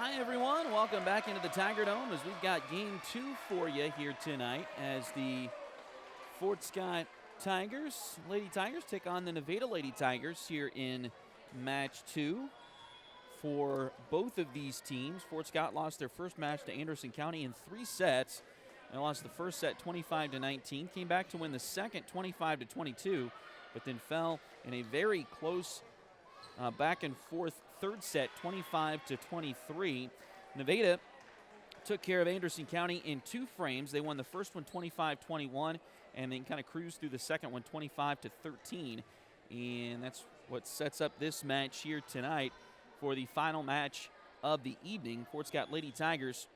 Hi, everyone. Welcome back into the Tiger Dome as we've got game 2 for you here tonight as the Fort Scott Tigers, Lady Tigers, take on the Nevada Lady Tigers here in match 2. For both of these teams, Fort Scott lost their first match to Anderson County in 3 sets. They lost the first set 25-19, came back to win the second 25-22, but then fell in a very close back and forth third set, 25-23. Nevada took care of Anderson County in 2 frames. They won the first one 25-21 and then kind of cruised through the second one 25-13. And that's what sets up this match here tonight for the final match of the evening. Fort Scott Lady Tigers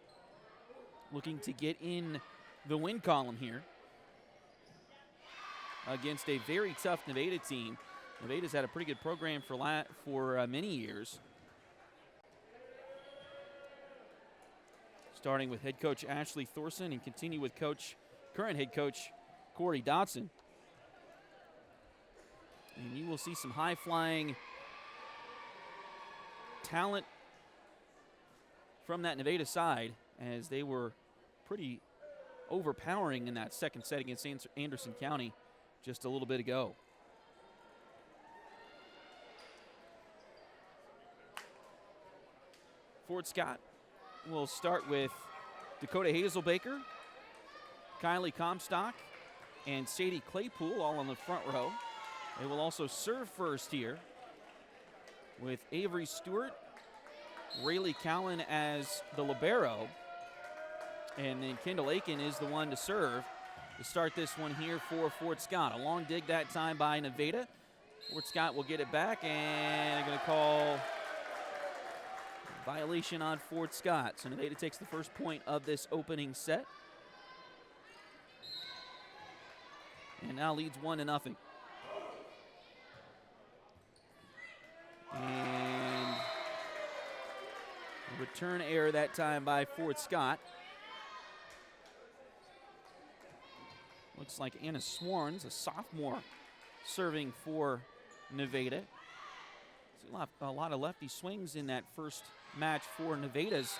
looking to get in the win column here against a very tough Nevada team. Nevada's had a pretty good program for many years. Starting with head coach Ashley Thorson and continue with current head coach Corey Dodson. And you will see some high-flying talent from that Nevada side as they were pretty overpowering in that second set against Anderson County just a little bit ago. Fort Scott will start with Dakota Hazelbaker, Kylie Comstock, and Sadie Claypool all on the front row. They will also serve first here with Avery Stewart, Rayleigh Cowan as the libero, and then Kendall Aiken is the one to serve to start this one here for Fort Scott. A long dig that time by Nevada. Fort Scott will get it back, and they're going to call violation on Fort Scott. So Nevada takes the first point of this opening set. And now leads 1-0. And a return error that time by Fort Scott. Looks like Anna Swarns, a sophomore, serving for Nevada. A lot of lefty swings in that first match for Nevada's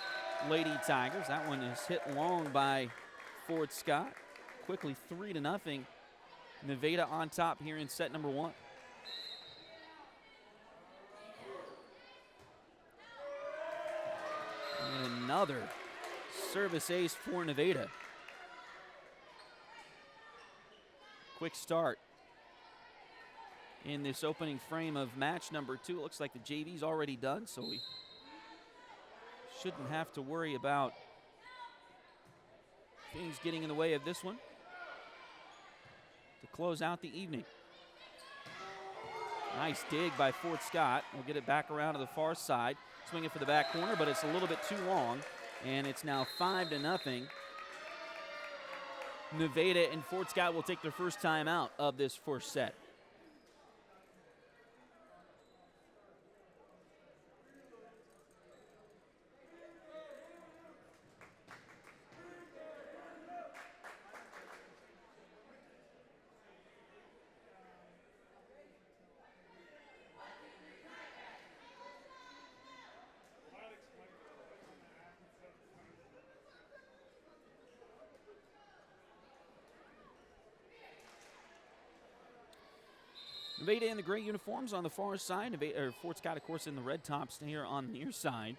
Lady Tigers. That one is hit long by Fort Scott. Quickly 3-0. Nevada on top here in set number 1. And another service ace for Nevada. Quick start in this opening frame of match number 2. It looks like the JV's already done, so we shouldn't have to worry about things getting in the way of this one to close out the evening. Nice dig by Fort Scott. We'll get it back around to the far side. Swinging for the back corner, but it's a little bit too long, and it's now 5-0. Nevada and Fort Scott will take their first time out of this first set. Nevada in the gray uniforms on the far side. Fort Scott, of course, in the red tops here on the near side.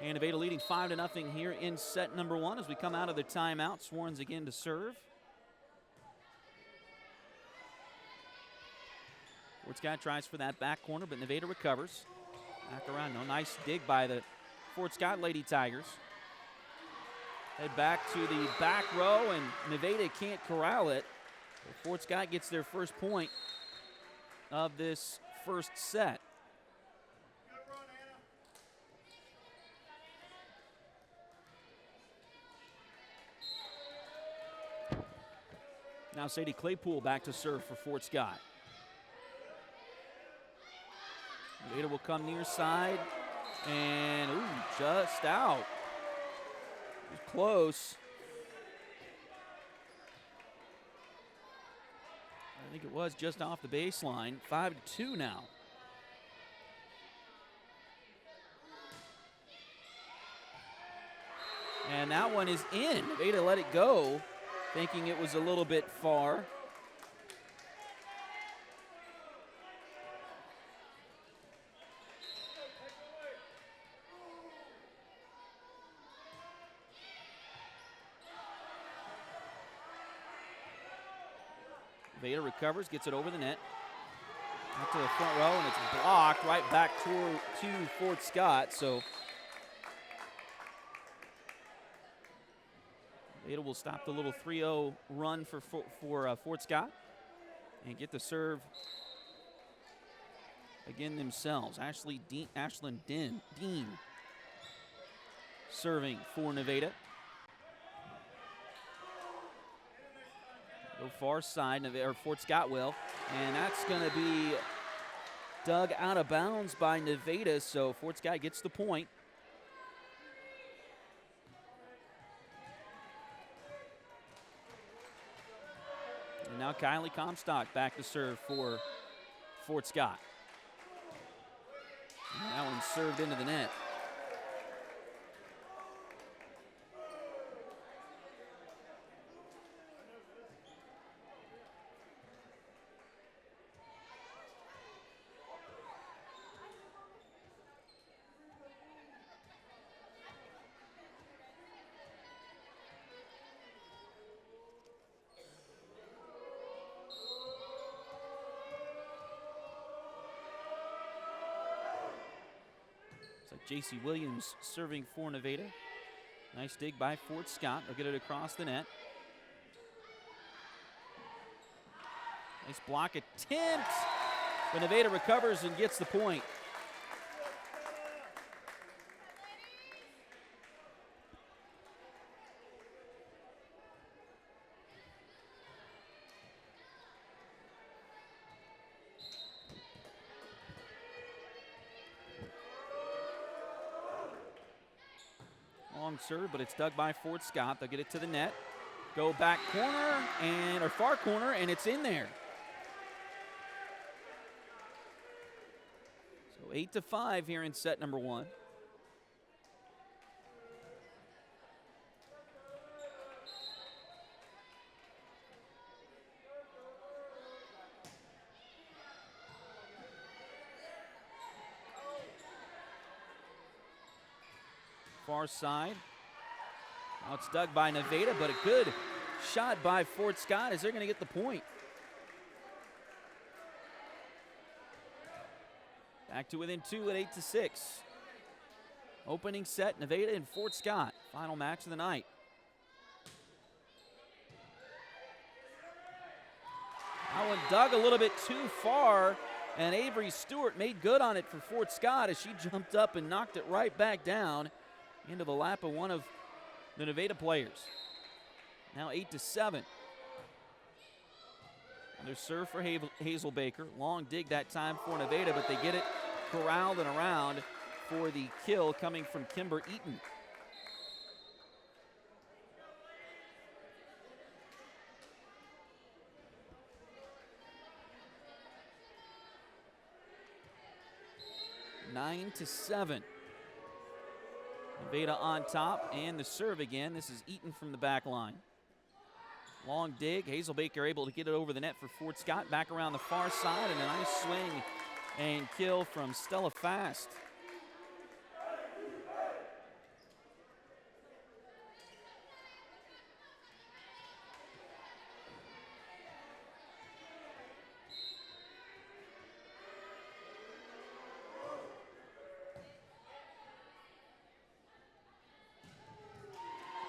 And Nevada leading 5-0 here in set number 1 as we come out of the timeout. Swarns again to serve. Fort Scott tries for that back corner, but Nevada recovers. Back around. No, nice dig by the Fort Scott Lady Tigers. Head back to the back row, and Nevada can't corral it. Fort Scott gets their first point of this first set. Now Sadie Claypool back to serve for Fort Scott. Nevada will come near side, and just out. It was close. I think it was just off the baseline. 5-2 now. And that one is in. Nevada let it go, thinking it was a little bit far. Nevada recovers, gets it over the net. Up to the front row, and it's blocked right back to Fort Scott. So Nevada will stop the little 3-0 run for Fort Scott and get the serve again themselves. Ashlyn Dean serving for Nevada. Go far side, or Fort Scott will, and that's going to be dug out of bounds by Nevada, so Fort Scott gets the point. And now Kylie Comstock back to serve for Fort Scott. And that one served into the net. J.C. Williams serving for Nevada. Nice dig by Fort Scott. They'll get it across the net. Nice block attempt. But Nevada recovers and gets the point. Long serve, but it's dug by Fort Scott. They'll get it to the net. Go back corner or far corner, and it's in there. So 8-5 here in set number one. Far side. Now it's dug by Nevada, but a good shot by Fort Scott as they're going to get the point. Back to within 2 at 8-6. Opening set, Nevada and Fort Scott. Final match of the night. That one dug a little bit too far, and Avery Stewart made good on it for Fort Scott as she jumped up and knocked it right back down into the lap of one of the Nevada players. Now 8-7. Another serve for Hazel Baker. Long dig that time for Nevada, but they get it corralled and around for the kill coming from Kimber Eaton. Nine to 7. Nevada on top, and the serve again. This is Eaton from the back line. Long dig. Hazel Baker able to get it over the net for Fort Scott. Back around the far side, and a nice swing and kill from Stella Fast.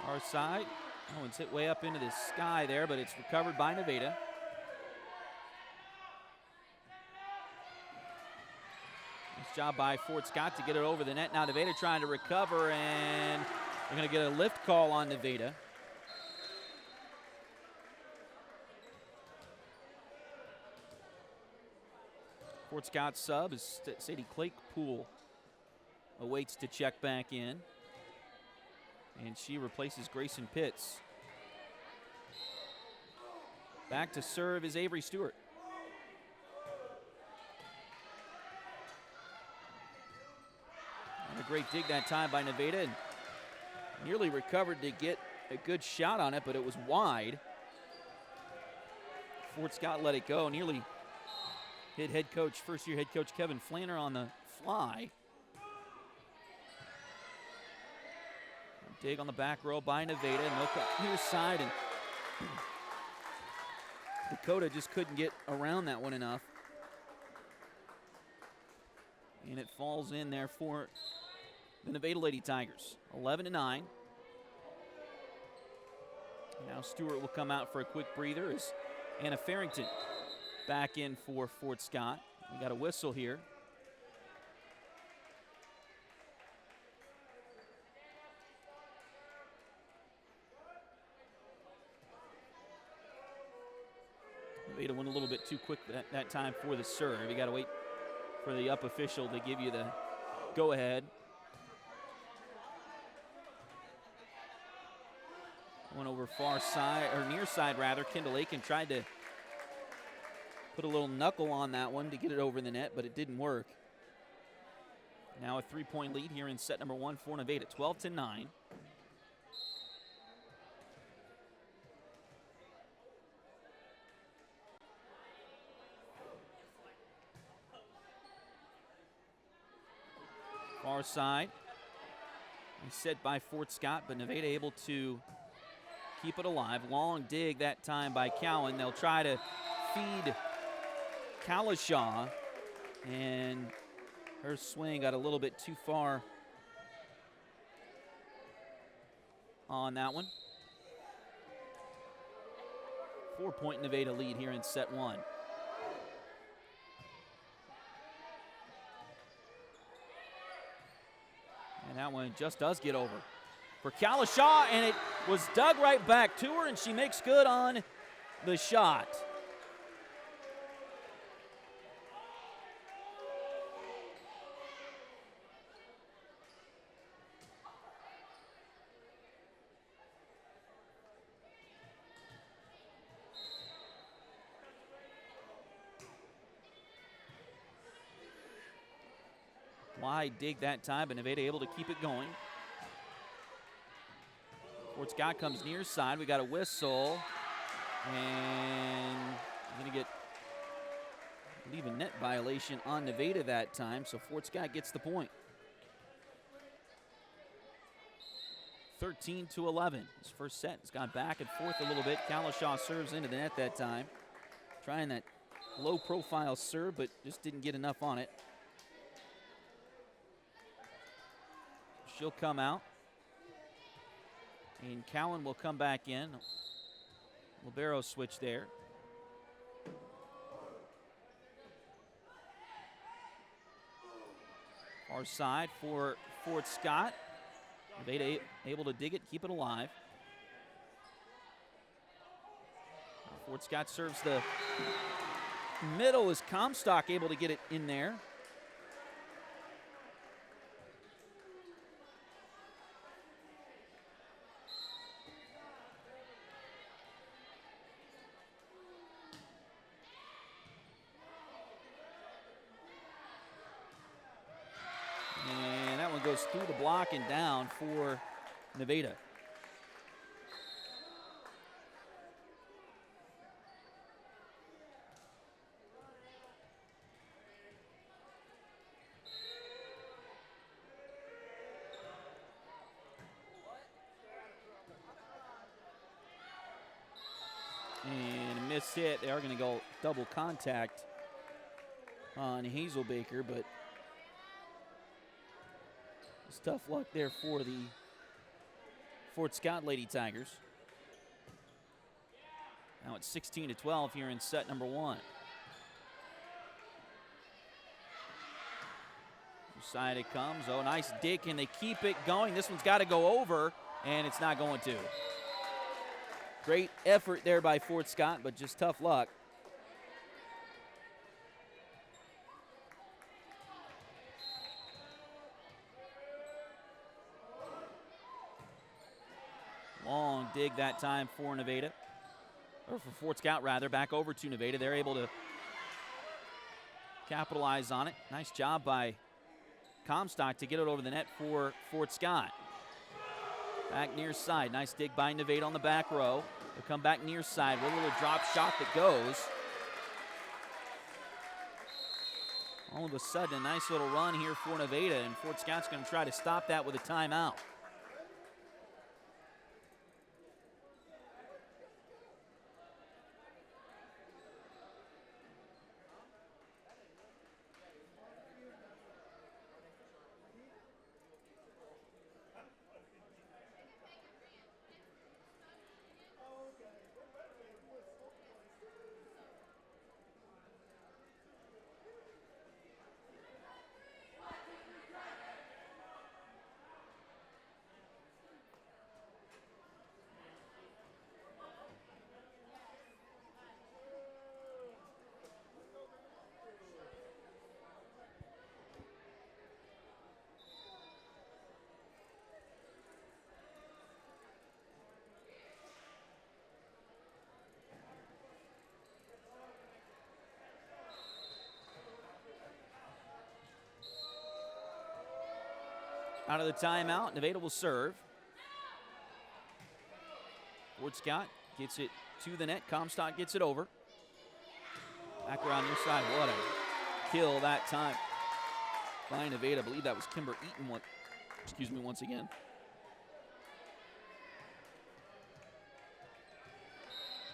Our side. Oh, it's hit way up into the sky there, but it's recovered by Nevada. Nice job by Fort Scott to get it over the net. Now Nevada trying to recover, and they're going to get a lift call on Nevada. Fort Scott sub is Sadie Claypool awaits to check back in. And she replaces Grayson Pitts. Back to serve is Avery Stewart. And a great dig that time by Nevada. And Nearly recovered to get a good shot on it, but it was wide. Fort Scott let it go. Nearly hit first-year head coach Kevin Flanner on the fly. Dig on the back row by Nevada. Near side, and Dakota just couldn't get around that one enough. And it falls in there for the Nevada Lady Tigers. 11-9. Now Stewart will come out for a quick breather as Anna Farrington back in for Fort Scott. We got a whistle here. Nevada went a little bit too quick that time for the serve. You got to wait for the up official to give you the go-ahead. Went over far side, or near side rather. Kendall Aiken tried to put a little knuckle on that one to get it over the net, but it didn't work. Now a 3-point lead here in set number 1 for Nevada, 12-9. Far side. Set by Fort Scott, but Nevada able to keep it alive. Long dig that time by Cowan. They'll try to feed Kalashaw, and her swing got a little bit too far on that one. 4-point Nevada lead here in set 1. And that one just does get over for Kalashaw, and it was dug right back to her, and she makes good on the shot. Wide dig that time, but Nevada able to keep it going. Fort Scott comes near side. We got a whistle, and we're going to get, I believe, a net violation on Nevada that time, so Fort Scott gets the point. 13-11. His first set has gone back and forth a little bit. Kalashaw serves into the net that time. Trying that low-profile serve, but just didn't get enough on it. She'll come out, and Cowan will come back in. Libero switch there. Far side for Fort Scott. Nevada able to dig it, keep it alive. Fort Scott serves the middle as Comstock able to get it in there. Goes through the block and down for Nevada. And a missed hit. They are going to go double contact on Hazelbaker, but it's tough luck there for the Fort Scott Lady Tigers. Now it's 16-12 here in set number 1. Side it comes. Oh, nice dig. Can they keep it going? This one's got to go over, and it's not going to. Great effort there by Fort Scott, but just tough luck. Long dig that time for Nevada, or for Fort Scott rather, back over to Nevada. They're able to capitalize on it. Nice job by Comstock to get it over the net for Fort Scott. Back near side. Nice dig by Nevada on the back row. They'll come back near side with a little drop shot that goes. All of a sudden, a nice little run here for Nevada, and Fort Scott's going to try to stop that with a timeout. Out of the timeout, Nevada will serve. Fort Scott gets it to the net. Comstock gets it over. Back around near side. What a kill that time by Nevada. I believe that was Kimber Eaton once again.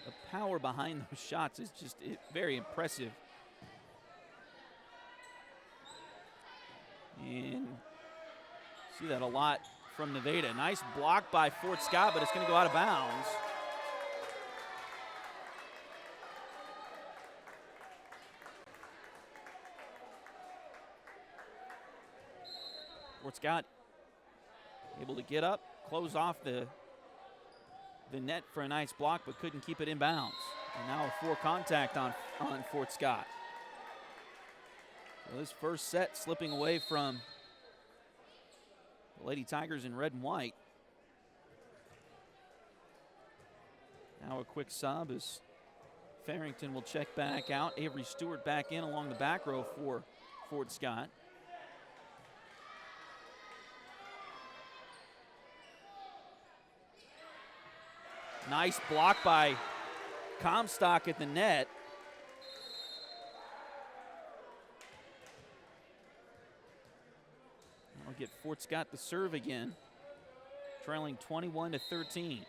The power behind those shots is just very impressive. And see that a lot from Nevada. Nice block by Fort Scott, but it's going to go out of bounds. Fort Scott able to get up, close off the net for a nice block, but couldn't keep it in bounds. And now a 4 contact on Fort Scott. So this first set slipping away from the Lady Tigers in red and white. Now a quick sub as Farrington will check back out. Avery Stewart back in along the back row for Fort Scott. Nice block by Comstock at the net. I'll get Fort Scott to serve again, trailing 21-13.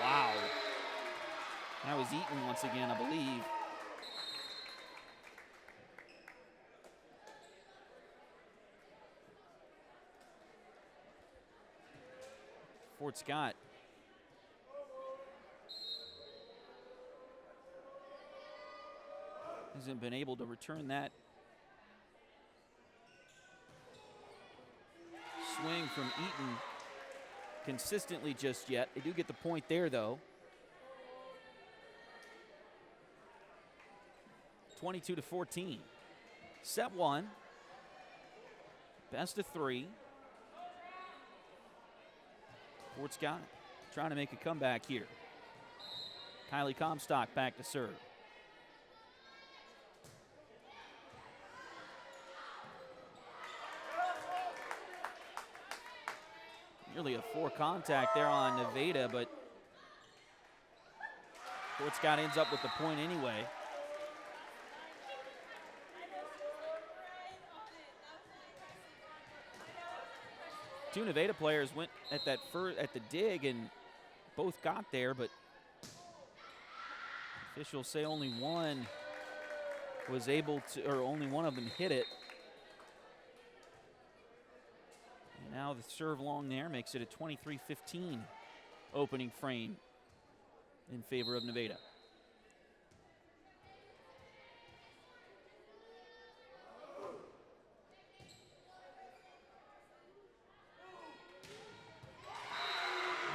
Wow. That was Eaton once again, I believe. Fort Scott hasn't been able to return that swing from Eaton consistently just yet. They do get the point there, though. 22-14. Set 1. Best of 3. Fort Scott trying to make a comeback here. Kylie Comstock back to serve. Nearly a 4 contact there on Nevada, but Fort Scott ends up with the point anyway. Two Nevada players went at the dig and both got there, but officials say only one was able to, or only one of them hit it. And now the serve long there makes it a 23-15 opening frame in favor of Nevada.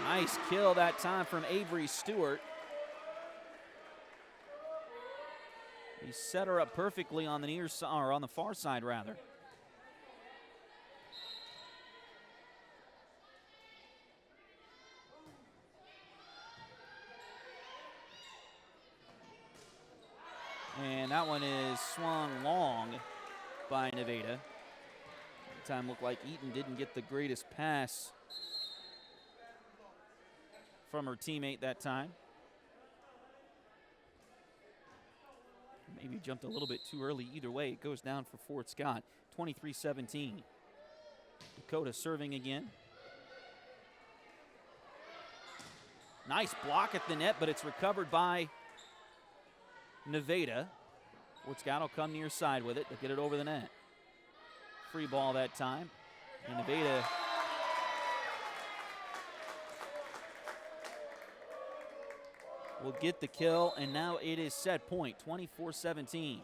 Nice kill that time from Avery Stewart. He set her up perfectly on the near side, or on the far side rather. And that one is swung long by Nevada. That time looked like Eaton didn't get the greatest pass from her teammate that time. Maybe jumped a little bit too early. Either way, it goes down for Fort Scott, 23-17. Dakota serving again. Nice block at the net, but it's recovered by Nevada. Fort Scott will come near side with it to get it over the net. Free ball that time. And Nevada will get the kill, and now it is set point, 24-17.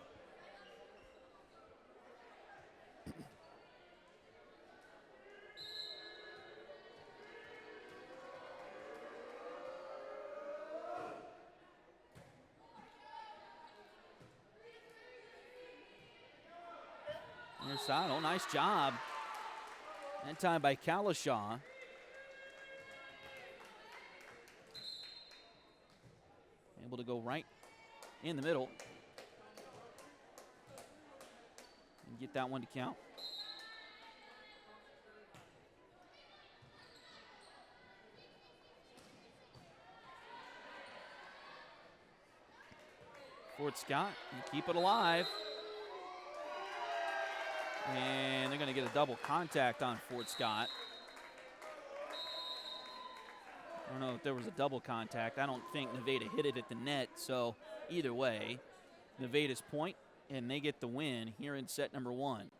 Near side, oh, nice job. That time by Kalashaw. Able to go right in the middle and get that one to count. Fort Scott, you keep it alive. And they're going to get a double contact on Fort Scott. I don't know if there was a double contact. I don't think Nevada hit it at the net. So either way, Nevada's point, and they get the win here in set number one.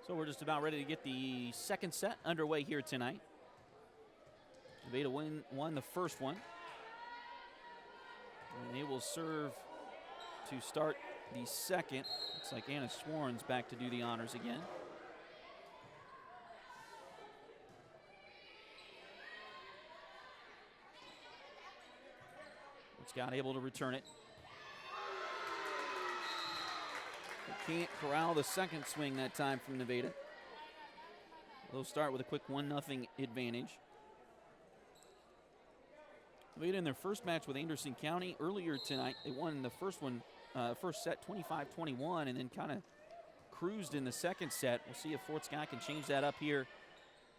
So we're just about ready to get the second set underway here tonight. Nevada won the first one. And they will serve to start the second. Looks like Anna Swarns back to do the honors again. Scott able to return it. Can't corral the second swing that time from Nevada. They'll start with a quick 1-0 advantage. Nevada in their first match with Anderson County earlier tonight, they won the first set 25-21 and then kind of cruised in the second set. We'll see if Fort Scott can change that up here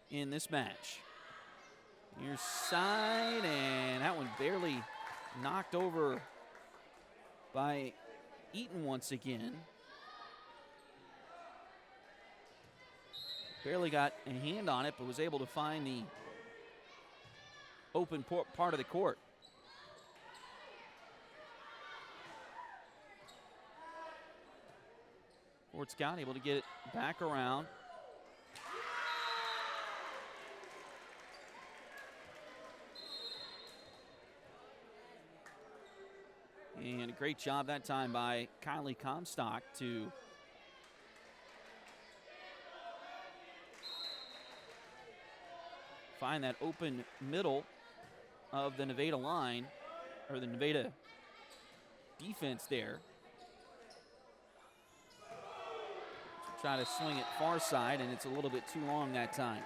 in this match. Near side, and that one barely knocked over by Eaton once again. Barely got a hand on it, but was able to find the open part of the court. Fort Scott able to get it back around. And a great job that time by Kylie Comstock to find that open middle of the Nevada line, or the Nevada defense there. Try to swing it far side, and it's a little bit too long that time.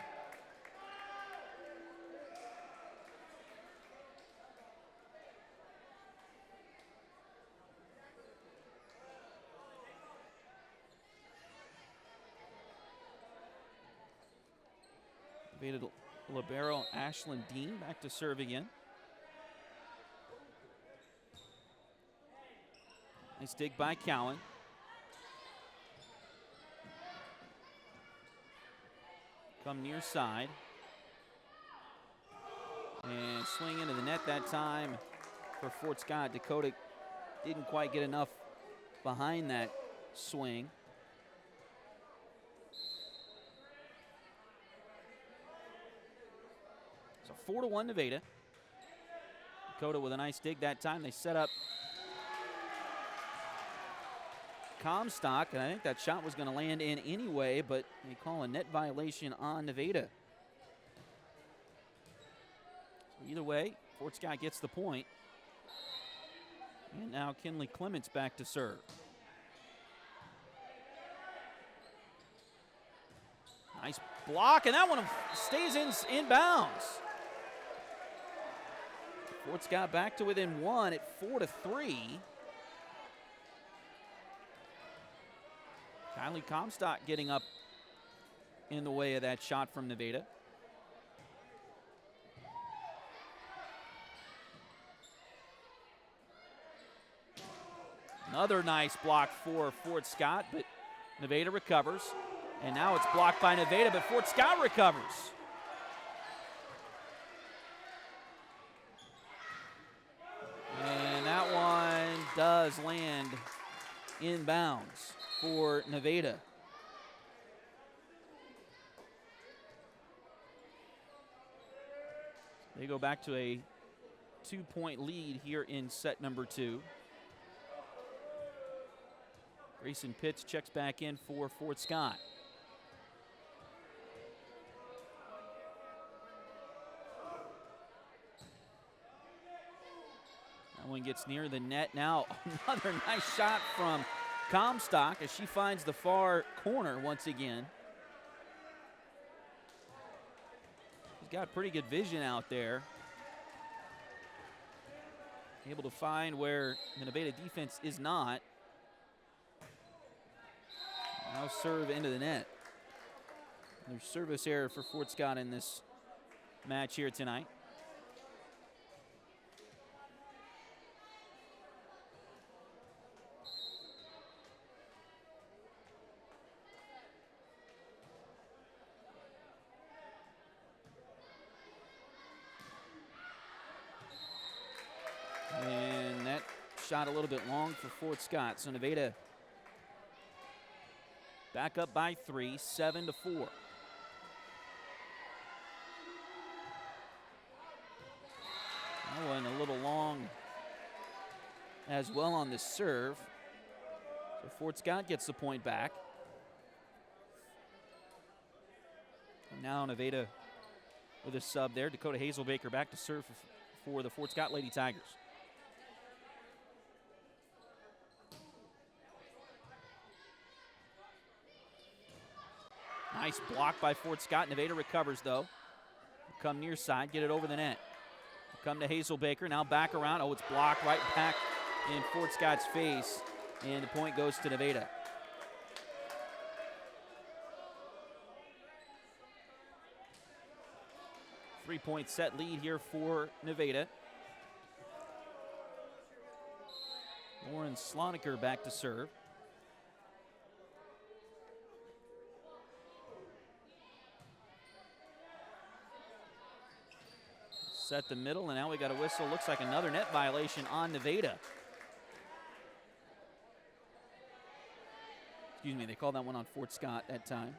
Nevada libero Ashlyn Dean back to serve again. Nice dig by Cowan. Come near side. And swing into the net that time for Fort Scott. Dakota didn't quite get enough behind that swing. So 4-1 Nevada. Dakota with a nice dig that time. They set up Comstock, and I think that shot was going to land in anyway, but they call a net violation on Nevada. So either way, Fort Scott gets the point. And now Kinley Clements back to serve. Nice block, and that one stays inbounds. Fort Scott back to within one at 4-3. Kylie Comstock getting up in the way of that shot from Nevada. Another nice block for Fort Scott, but Nevada recovers. And now it's blocked by Nevada, but Fort Scott recovers. And that one does land inbounds for Nevada. They go back to a 2-point lead here in set number 2. Grayson Pitts checks back in for Fort Scott. That one gets near the net. Now another nice shot from Comstock as she finds the far corner once again. She's got pretty good vision out there. Able to find where the Nevada defense is not. Now serve into the net. There's service error for Fort Scott in this match here tonight. And that shot a little bit long for Fort Scott. So Nevada back up by 3, 7-4. That one a little long as well on the serve. So Fort Scott gets the point back. And now Nevada with a sub there. Dakota Hazelbaker back to serve for the Fort Scott Lady Tigers. Nice block by Fort Scott. Nevada recovers, though. Come near side, get it over the net. Come to Hazelbaker, now back around. Oh, it's blocked right back in Fort Scott's face, and the point goes to Nevada. Three-point set lead here for Nevada. Lauren Sloniker back to serve. Set the middle, and now we got a whistle. Looks like another net violation on Nevada. Excuse me, they called that one on Fort Scott that time.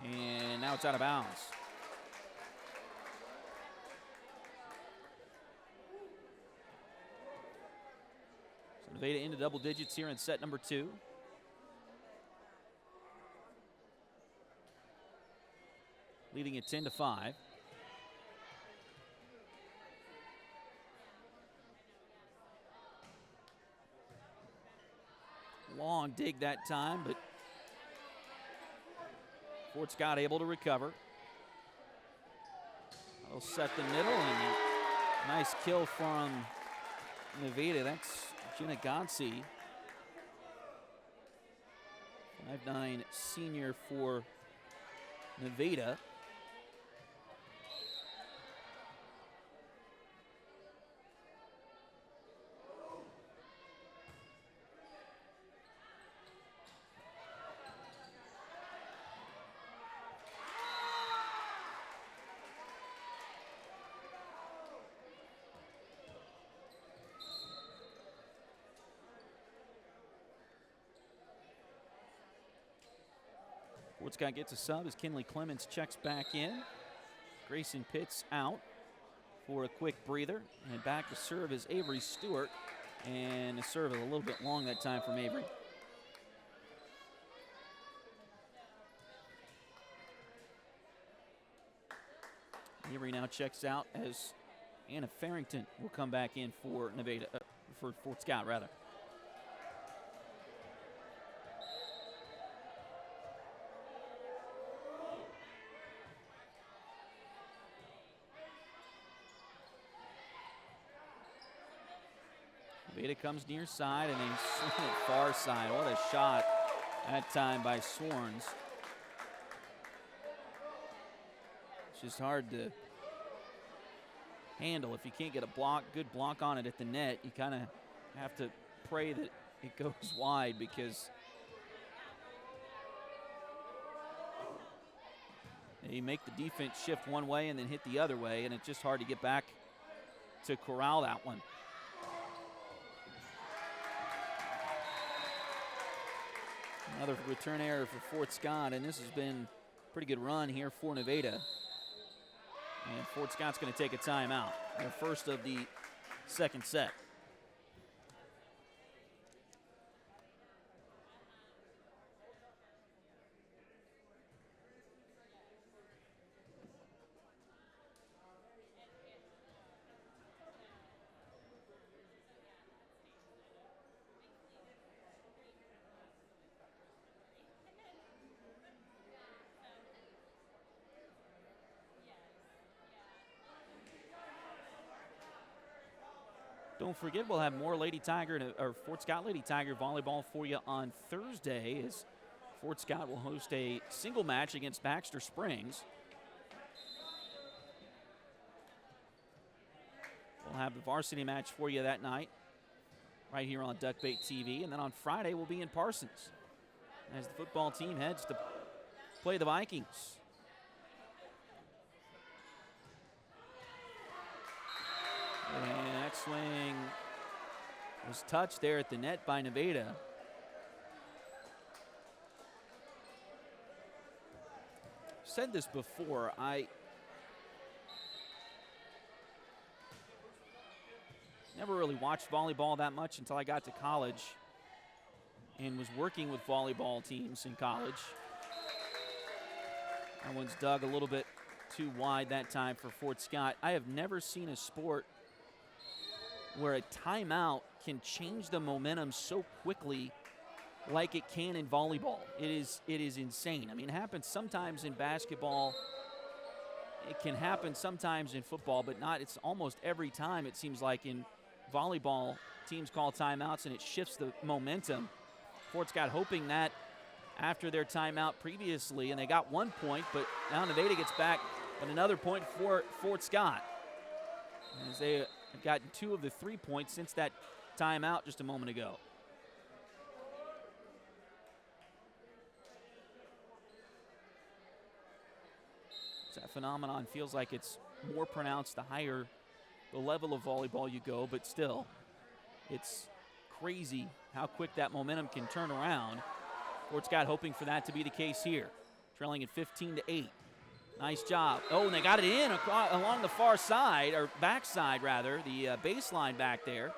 And now it's out of bounds. So Nevada into double digits here in set number 2. Leading it 10-5. Long dig that time, but Fort Scott able to recover. They'll set the middle, and a nice kill from Nevada. That's Jenna Gonsi, 5'9" senior for Nevada. Fort Scott gets a sub as Kinley Clements checks back in. Grayson Pitts out for a quick breather. And back to serve is Avery Stewart. And the serve is a little bit long that time from Avery. Avery now checks out as Anna Farrington will come back in for Nevada, for Fort Scott rather. Nevada comes near side and then swing it far side. What a shot that time by Swarns. It's just hard to handle. If you can't get a good block on it at the net, you kind of have to pray that it goes wide, because you make the defense shift one way and then hit the other way, and it's just hard to get back to corral that one. Another return error for Fort Scott, and this has been a pretty good run here for Nevada. And Fort Scott's going to take a timeout, their first of the second set. Don't forget, we'll have more Lady Tiger or Fort Scott Lady Tiger volleyball for you on Thursday, as Fort Scott will host a single match against Baxter Springs. We'll have the varsity match for you that night right here on Duckbait TV, and then on Friday we'll be in Parsons as the football team heads to play the Vikings. And that swing was touched there at the net by Nevada. Said this before, I never really watched volleyball that much until I got to college and was working with volleyball teams in college. That one's dug a little bit too wide that time for Fort Scott. I have never seen a sport where a timeout can change the momentum so quickly like it can in volleyball. It is insane. I mean, it happens sometimes in basketball. It can happen sometimes in football, but not. It's almost every time, it seems like, in volleyball teams call timeouts, and it shifts the momentum. Fort Scott hoping that after their timeout previously, and they got 1 point, but now Nevada gets back but another point for Fort Scott, as they have gotten 2 of the 3 points since that timeout just a moment ago. That phenomenon feels like it's more pronounced the higher the level of volleyball you go, but still, it's crazy how quick that momentum can turn around. Fort Scott hoping for that to be the case here, trailing at 15-8. Nice job. Oh, and they got it in along the far side, or backside rather, the baseline back there.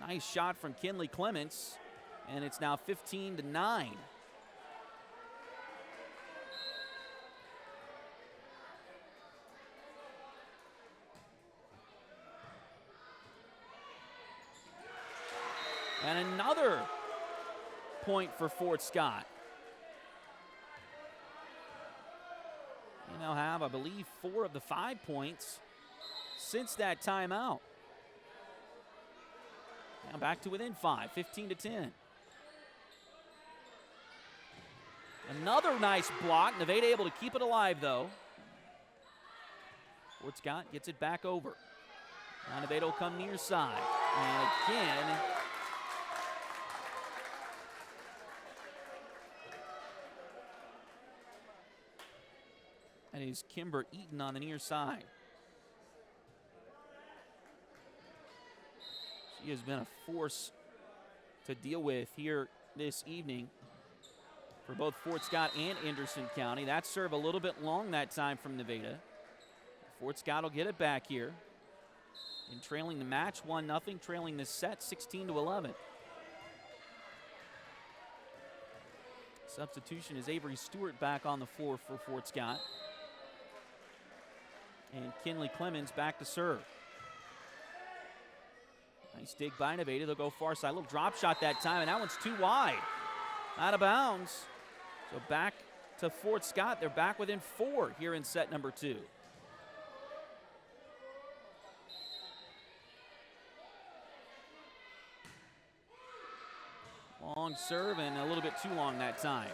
Nice shot from Kinley Clements, and it's now 15-9. And another point for Fort Scott. They now have, I believe, 4 of the 5 points since that timeout. Now back to within 5, 15-10. Another nice block. Nevada able to keep it alive, though. Fort Scott gets it back over. Now Nevada will come near side. And again, that is Kimber Eaton on the near side. She has been a force to deal with here this evening for both Fort Scott and Anderson County. That serve a little bit long that time from Nevada. Fort Scott will get it back here. And trailing the match 1-0, trailing the set 16-11. Substitution is Avery Stewart back on the floor for Fort Scott. And Kinley Clemens back to serve. Nice dig by Nevada. They'll go far side. A little drop shot that time, and that one's too wide. Out of bounds. So back to Fort Scott. They're back within 4 here in set number 2. Long serve and a little bit too long that time.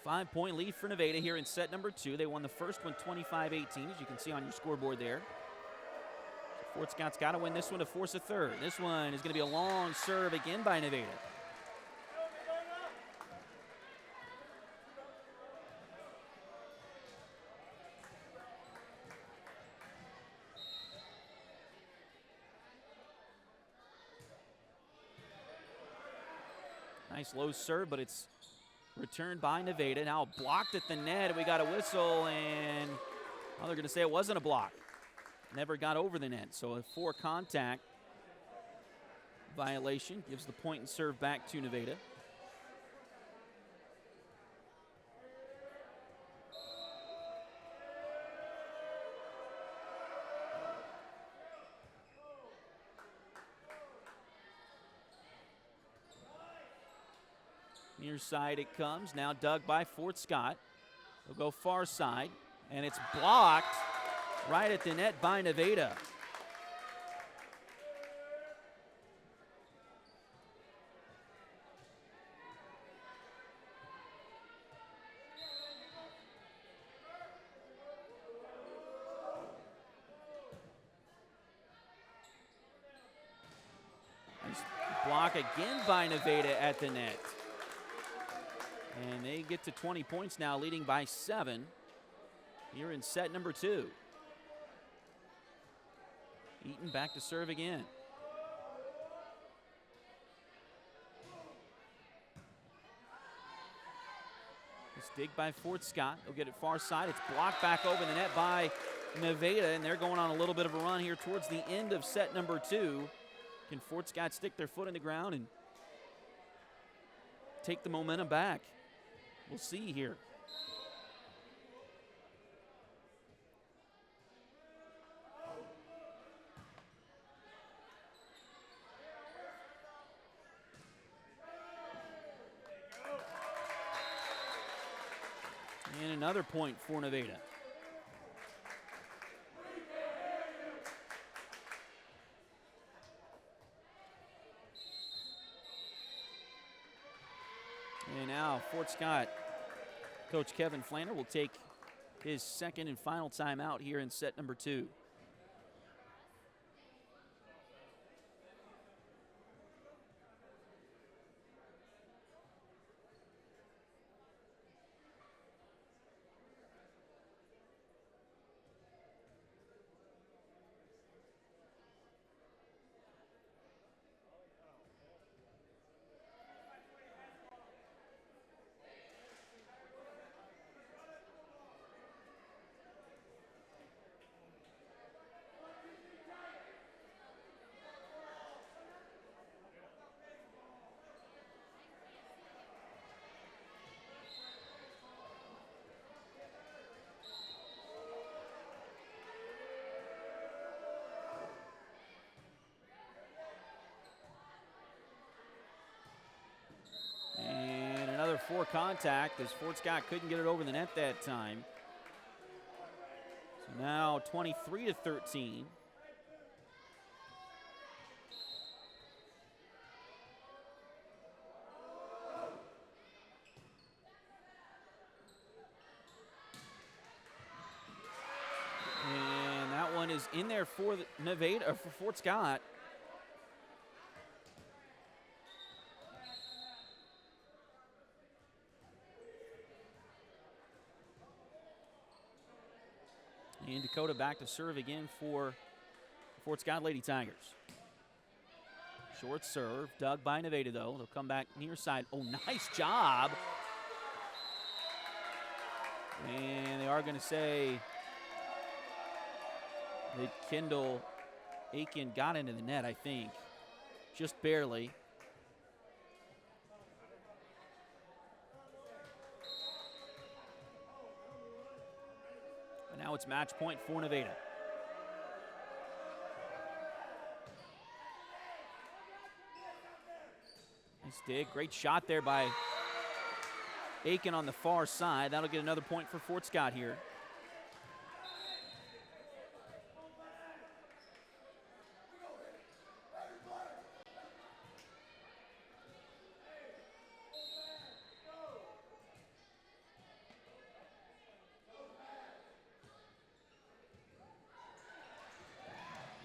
Five-point lead for Nevada here in set number 2. They won the first one 25-18, as you can see on your scoreboard there. So Fort Scott's got to win this one to force a third. This one is going to be a long serve again by Nevada. Nice low serve, but it's returned by Nevada. Now blocked at the net. We got a whistle, and they're going to say it wasn't a block. Never got over the net. So a 4 contact violation gives the point and serve back to Nevada. Near side it comes, now dug by Fort Scott. They'll go far side, and it's blocked right at the net by Nevada. Nice block again by Nevada at the net. And they get to 20 points now, leading by 7 here in set number 2. Eaton back to serve again. This dig by Fort Scott. They'll get it far side. It's blocked back over the net by Nevada, and they're going on a little bit of a run here towards the end of set number 2. Can Fort Scott stick their foot in the ground and take the momentum back? We'll see here. another point for Nevada. And now Fort Scott coach Kevin Flanner will take his second and final timeout here in set number 2. For contact as Fort Scott couldn't get it over the net that time. So now 23-13. And that one is in there for Nevada, or for Fort Scott. And Dakota back to serve again for Fort Scott Lady Tigers. Short serve, dug by Nevada though. They'll come back near side. Oh, nice job. And they are going to say that Kendall Aiken got into the net, I think. Just barely. Now it's match point for Nevada. Nice dig. Great shot there by Aiken on the far side. That'll get another point for Fort Scott here.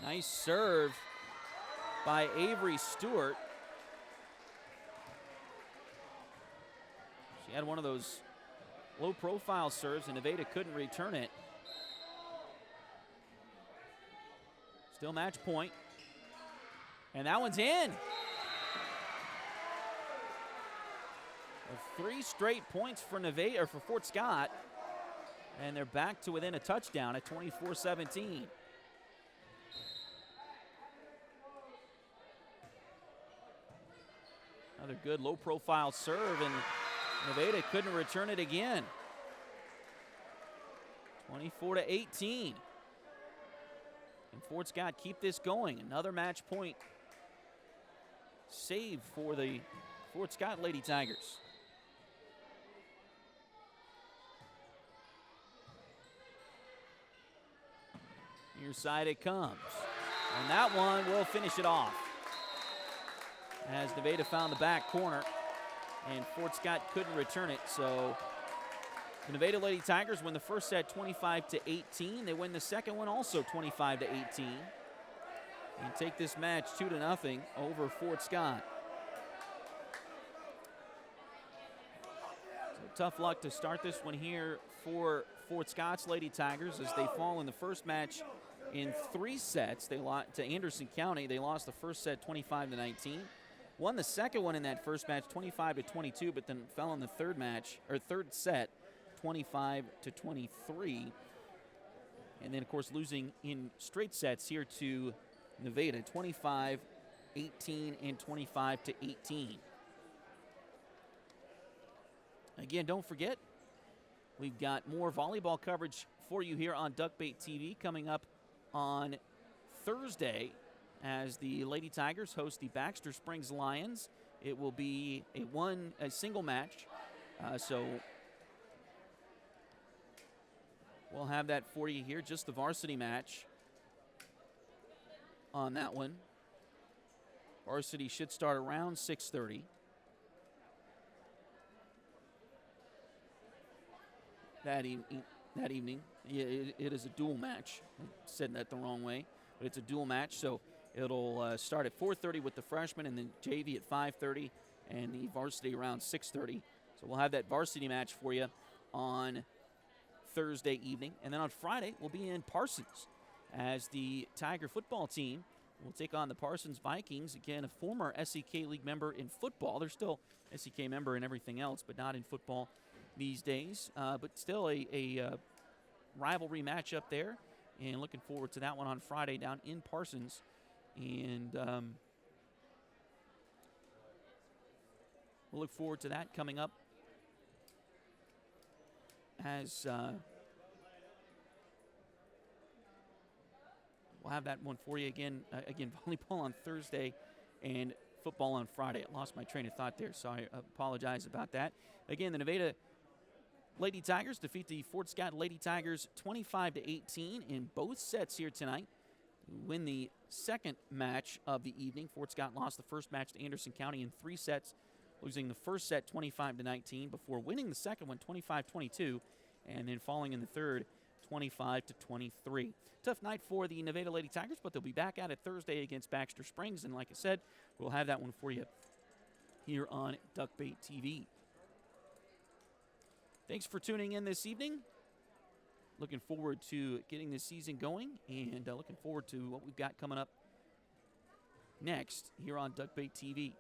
Nice serve by Avery Stewart. She had one of those low-profile serves, and Nevada couldn't return it. Still match point. And that one's in. 3 straight points for Nevada, or for Fort Scott. And they're back to within a touchdown at 24-17. Another good low-profile serve, and Nevada couldn't return it again. 24-18. And Fort Scott keep this going. Another match point save for the Fort Scott Lady Tigers. Near side it comes. And that one will finish it off, as Nevada found the back corner, and Fort Scott couldn't return it. So the Nevada Lady Tigers win the first set 25-18. They win the second one also 25-18. And take this match 2-0 over Fort Scott. So tough luck to start this one here for Fort Scott's Lady Tigers, as they fall in the first match in 3 sets. They lost to Anderson County. They lost the first set 25-19. Won the second one in that first match 25-22, but then fell in the third set 25-23. And then, of course, losing in straight sets here to Nevada, 25-18 and 25-18. Again, don't forget, we've got more volleyball coverage for you here on Duckbait TV coming up on Thursday, as the Lady Tigers host the Baxter Springs Lions. It will be a single match. So We'll have that for you here, just the varsity match on that one. Varsity should start around 6:30. That evening. Yeah, it is a dual match. I said that the wrong way, but it's a dual match, so it'll start at 4:30 with the freshmen, and then JV at 5:30, and the varsity around 6:30. So we'll have that varsity match for you on Thursday evening, and then on Friday we'll be in Parsons as the Tiger football team will take on the Parsons Vikings. Again, a former SEK League member in football. They're still SEK member in everything else, but not in football these days. But still a rivalry matchup there, and looking forward to that one on Friday down in Parsons. And we'll look forward to that coming up as we'll have that one for you again. Again, volleyball on Thursday and football on Friday. I lost my train of thought there, so I apologize about that. Again, the Nevada Lady Tigers defeat the Fort Scott Lady Tigers 25-18 in both sets here tonight. Win the second match of the evening. Fort Scott lost the first match to Anderson County in 3 sets, losing the first set 25-19 before winning the second one 25-22, and then falling in the third 25-23. Tough night for the Nevada Lady Tigers, but they'll be back at it Thursday against Baxter Springs, and like I said, we'll have that one for you here on Duckbait TV. Thanks for tuning in this evening. Looking forward to getting this season going, and looking forward to what we've got coming up next here on Duckbait TV.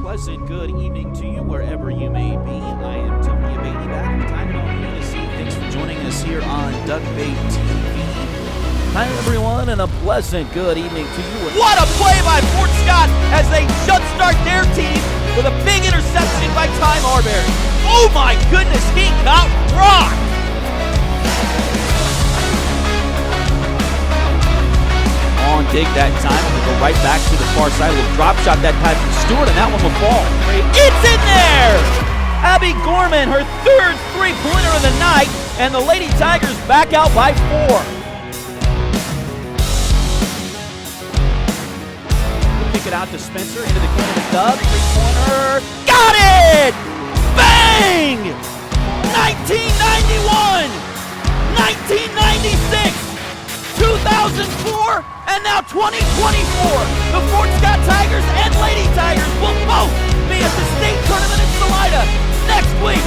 Pleasant good evening to you wherever you may be. I am Tony Abatey back in the Tiger Dome, Tennessee. Thanks for joining us here on Duckbait TV. Hi everyone, and a pleasant good evening to you. What a play by Fort Scott as they jumpstart their team with a big interception by Ty Marbury. Oh my goodness, he got rocked! On dig that time, we'll go right back to the far side. We'll drop shot that time from Stewart, and that one will fall. It's in there! Abby Gorman, her third three-pointer of the night, and the Lady Tigers back out by 4. We'll kick it out to Spencer into the corner to Doug. Three-pointer. Got it! Bang! 1991! 1996! 2004 and now 2024. The Fort Scott Tigers and Lady Tigers will both be at the state tournament in Salida next week.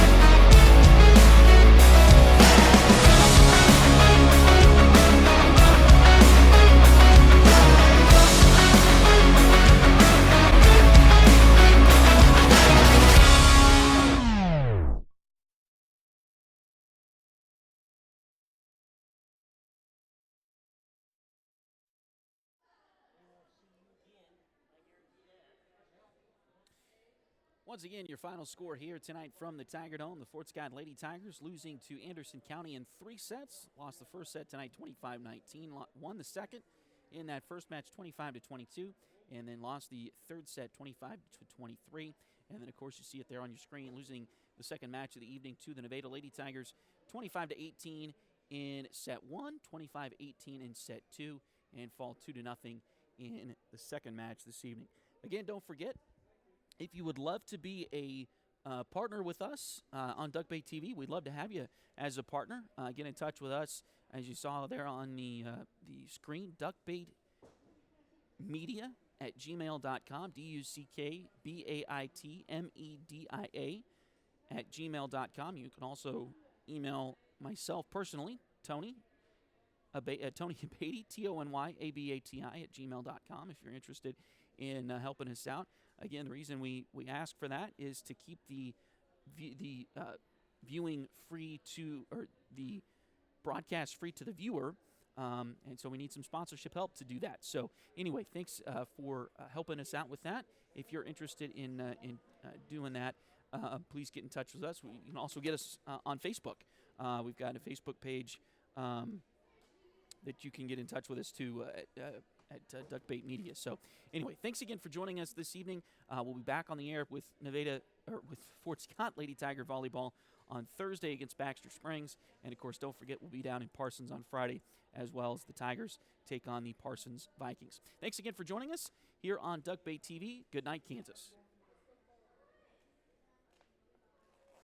Once again, your final score here tonight from the Tiger Dome. The Fort Scott Lady Tigers losing to Anderson County in 3 sets. Lost the first set tonight 25-19. Won the second in that first match 25-22. And then lost the third set 25-23. And then, of course, you see it there on your screen, losing the second match of the evening to the Nevada Lady Tigers 25-18 in set 1, 25-18 in set 2, and fall 2-0 in the second match this evening. Again, don't forget, if you would love to be a partner with us on Duckbait TV, we'd love to have you as a partner. Get in touch with us, as you saw there on the screen, duckbaitmedia@gmail.com, DUCKBAITMEDIA @gmail.com. You can also email myself personally, Tony Abatey, TonyABATI @gmail.com if you're interested in helping us out. Again, the reason we ask for that is to keep the viewing free to, or the broadcast free to the viewer, and so we need some sponsorship help to do that. So anyway, thanks for helping us out with that. If you're interested in doing that, please get in touch with us. You can also get us on Facebook. We've got a Facebook page that you can get in touch with us too at Duckbait Media. So anyway, thanks again for joining us this evening. We'll be back on the air with with Fort Scott Lady Tiger Volleyball on Thursday against Baxter Springs. And, of course, don't forget we'll be down in Parsons on Friday, as well as the Tigers take on the Parsons Vikings. Thanks again for joining us here on Duckbait TV. Good night, Kansas.